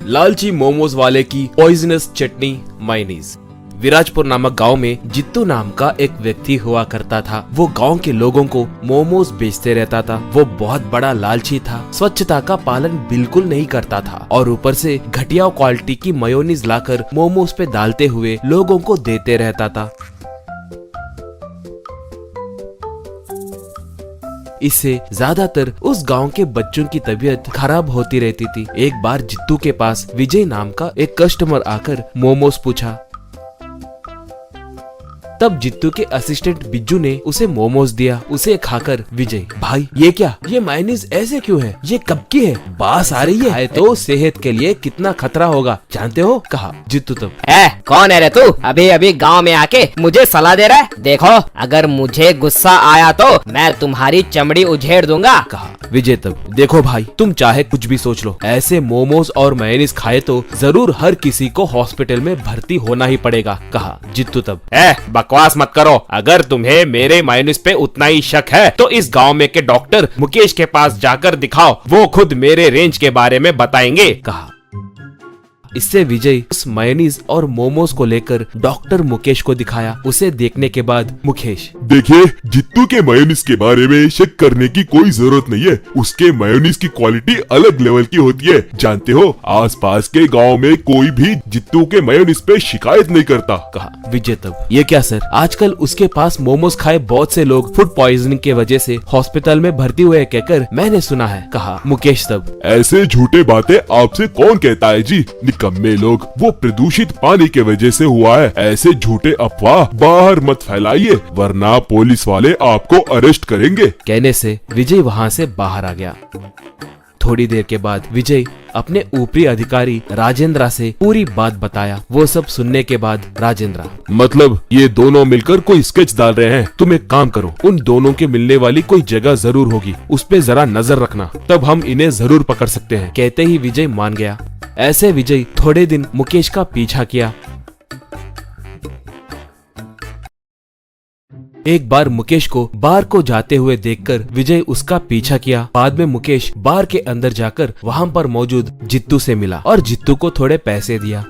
लालची मोमोज वाले की पॉइजनस चटनी मायोनीज। विराजपुर नामक गांव में जित्तू नाम का एक व्यक्ति हुआ करता था। वो गांव के लोगों को मोमोज बेचते रहता था। वो बहुत बड़ा लालची था, स्वच्छता का पालन बिल्कुल नहीं करता था और ऊपर से घटिया क्वालिटी की मेयोनीज लाकर मोमोज पे डालते हुए लोगों को देते रहता था। इससे ज्यादातर उस गांव के बच्चों की तबीयत खराब होती रहती थी। एक बार जित्तू के पास विजय नाम का एक कस्टमर आकर मोमोज पूछा। तब जित्तू के असिस्टेंट बिज्जू ने उसे मोमोज दिया। उसे खाकर विजय, भाई ये क्या, ये मायोनीज ऐसे क्यों है, ये कब की है, बास आ रही है तो सेहत के लिए कितना खतरा होगा जानते हो, कहा जित्तू। तब कौन है रे तू, अभी अभी गांव में आके मुझे सलाह दे रहा है। देखो अगर मुझे गुस्सा आया तो मैं तुम्हारी चमड़ी उझेड़ दूंगा, कहा विजय। तब देखो भाई, तुम चाहे कुछ भी सोच लो, ऐसे मोमोज और मायोनीज खाए तो जरूर हर किसी को हॉस्पिटल में भर्ती होना ही पड़ेगा, कहा जित्तू। तब बकवास मत करो। अगर तुम्हें मेरे मायोनीज पे उतना ही शक है तो इस गांव में के डॉक्टर मुकेश के पास जाकर दिखाओ, वो खुद मेरे रेंज के बारे में बताएंगे, कहा। इससे विजय उस मायोनीज और मोमोज को लेकर डॉक्टर मुकेश को दिखाया। उसे देखने के बाद मुकेश, देखिए जित्तू के मायोनीज के बारे में शक करने की कोई जरूरत नहीं है। उसके मायोनीज की क्वालिटी अलग लेवल की होती है। जानते हो, आसपास के गांव में कोई भी जित्तू के मायोनीज पे शिकायत नहीं करता, कहा विजय। तब ये क्या सर, आजकल उसके पास मोमोज खाए बहुत से लोग फूड पॉइजनिंग के वजह से हॉस्पिटल में भर्ती हुए कहकर मैंने सुना है, कहा मुकेश। तब ऐसे झूठे बातें आपसे कौन कहता है जी, निकम्मे लोग। वो प्रदूषित पानी के वजह से हुआ है। ऐसे झूठे अफवाह बाहर मत फैलाइए वरना पुलिस वाले आपको अरेस्ट करेंगे। कहने से विजय वहाँ से बाहर आ गया। थोड़ी देर के बाद विजय अपने ऊपरी अधिकारी राजेंद्र से पूरी बात बताया। वो सब सुनने के बाद राजेंद्र, मतलब ये दोनों मिलकर कोई स्केच डाल रहे हैं। तुम एक काम करो, उन दोनों के मिलने वाली कोई जगह जरूर होगी, उस पे जरा नजर रखना, तब हम इन्हें जरूर पकड़ सकते हैं। कहते ही विजय मान गया। ऐसे विजय थोड़े दिन मुकेश का पीछा किया। एक बार मुकेश को बार को जाते हुए देखकर विजय उसका पीछा किया। बाद में मुकेश बार के अंदर जाकर वहां पर मौजूद जित्तू से मिला और जित्तू को थोड़े पैसे दिया।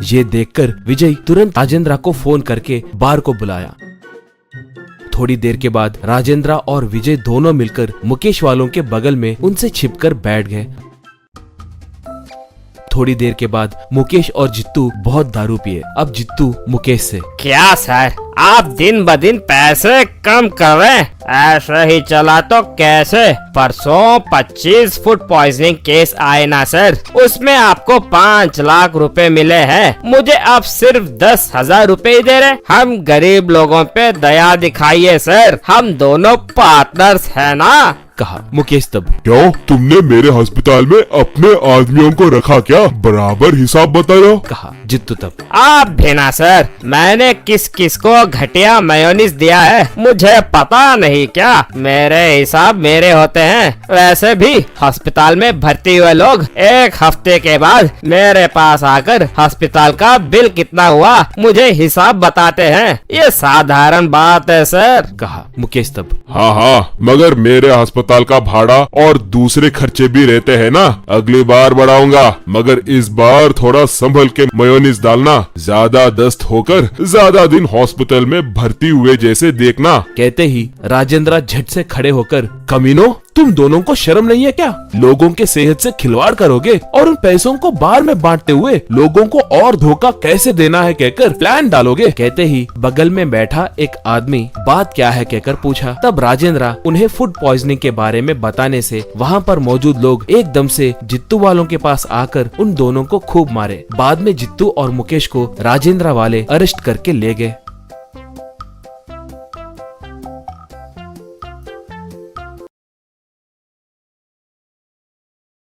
ये देखकर विजय तुरंत राजेंद्र को फोन करके बार को बुलाया। थोड़ी देर के बाद राजेंद्र और विजय दोनों मिलकर मुकेश वालों के बगल में उनसे छिपकर बैठ गए। थोड़ी देर के बाद मुकेश और जित्तू बहुत दारू पिए। अब जित्तू मुकेश से, क्या सर, आप दिन ब दिन पैसे कम कर रहे हैं, ऐसा ही चला तो कैसे। परसों 25 फूड पॉइजनिंग केस आए ना सर, उसमें आपको 5 लाख रुपए मिले हैं। मुझे आप सिर्फ 10,000 रुपए दे रहे। हम गरीब लोगों पे दया दिखाइए सर, हम दोनों पार्टनर्स हैं ना, कहा मुकेश। तब क्यों, तुमने मेरे अस्पताल में अपने आदमियों को रखा क्या, बराबर हिसाब बताओ, कहा जित्तू। तब आप भी ना सर, मैंने किस किस को घटिया मेयोनीज दिया है मुझे पता नहीं क्या, मेरे हिसाब मेरे होते हैं। वैसे भी अस्पताल में भर्ती हुए लोग एक हफ्ते के बाद मेरे पास आकर अस्पताल का बिल कितना हुआ मुझे हिसाब बताते हैं। ये साधारण बात है सर, कहा मुकेश। तब हाँ, मगर मेरे अस्पताल का भाड़ा और दूसरे खर्चे भी रहते हैं ना। अगली बार बढ़ाऊंगा, मगर इस बार थोड़ा संभल के मेयोनीज डालना। ज्यादा दस्त होकर ज्यादा दिन हॉस्पिटल में भर्ती हुए जैसे देखना। कहते ही राजेंद्र झट से खड़े होकर, कमीनो, तुम दोनों को शर्म नहीं है क्या? लोगों के सेहत से खिलवाड़ करोगे और उन पैसों को बार में बांटते हुए लोगों को और धोखा कैसे देना है कहकर प्लान डालोगे। कहते ही बगल में बैठा एक आदमी बात क्या है कहकर पूछा। तब राजेंद्र उन्हें फूड पॉइजनिंग के बारे में बताने से वहाँ पर मौजूद लोग एकदम से जित्तू वालों के पास आकर उन दोनों को खूब मारे। बाद में जित्तू और मुकेश को राजेंद्र वाले अरेस्ट करके ले गए।